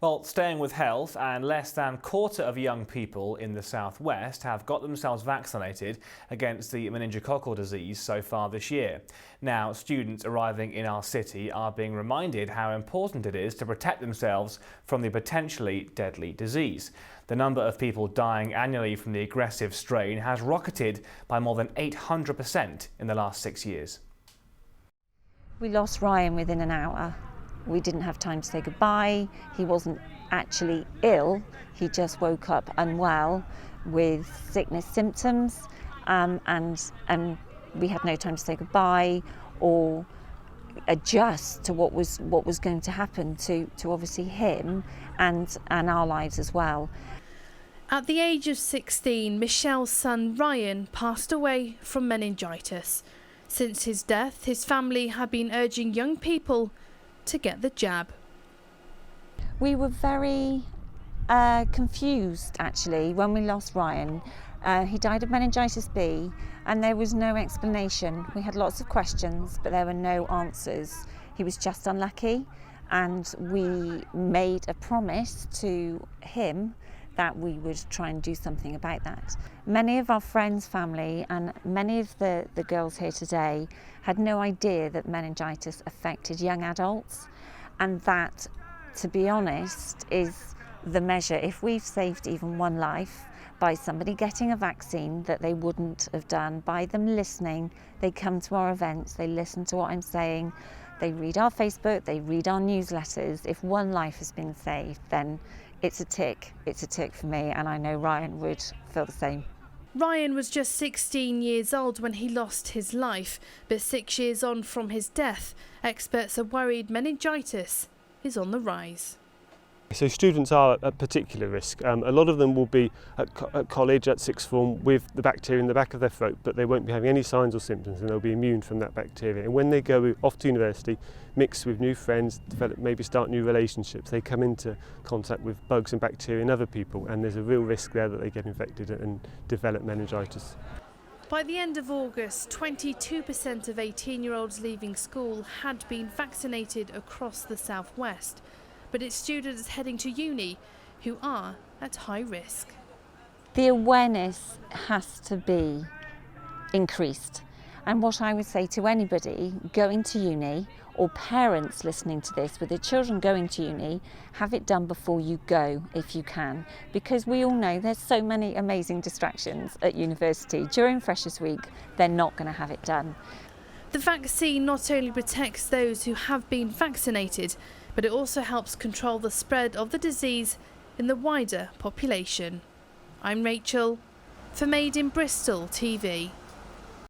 Well, staying with health, and less than a quarter of young people in the southwest have got themselves vaccinated against the meningococcal disease so far this year. Now, students arriving in our city are being reminded how important it is to protect themselves from the potentially deadly disease. The number of people dying annually from the aggressive strain has rocketed by more than 800% in the last 6 years. We lost Ryan within an hour. We didn't have time to say goodbye. He wasn't actually ill. He just woke up unwell with sickness symptoms, and we had no time to say goodbye or adjust to what was going to happen to obviously him and our lives as well. At the age of 16, Michelle's son Ryan passed away from meningitis. Since his death, his family have been urging young people to get the jab. We were very confused actually when we lost Ryan. He died of meningitis B and there was no explanation. We had lots of questions but there were no answers. He was just unlucky, and we made a promise to him that we would try and do something about that. Many of our friends, family and many of the girls here today had no idea that meningitis affected young adults, and that, to be honest, is the measure. If we've saved even one life by somebody getting a vaccine that they wouldn't have done, by them listening, they come to our events, they listen to what I'm saying, they read our Facebook, they read our newsletters. If one life has been saved, then it's a tick for me, and I know Ryan would feel the same. Ryan was just 16 years old when he lost his life, but 6 years on from his death, experts are worried meningitis is on the rise. So students are at particular risk. A lot of them will be at college, at sixth form, with the bacteria in the back of their throat, but they won't be having any signs or symptoms, and they'll be immune from that bacteria. And when they go off to university, mix with new friends, develop, maybe start new relationships, they come into contact with bugs and bacteria and other people, and there's a real risk there that they get infected and develop meningitis. By the end of August, 22% of 18-year-olds leaving school had been vaccinated across the southwest. But it's students heading to uni who are at high risk. The awareness has to be increased. And what I would say to anybody going to uni, or parents listening to this with their children going to uni, have it done before you go if you can. Because we all know there's so many amazing distractions at university. During Freshers' Week, they're not going to have it done. The vaccine not only protects those who have been vaccinated, but it also helps control the spread of the disease in the wider population. I'm Rachel for In Bristol TV.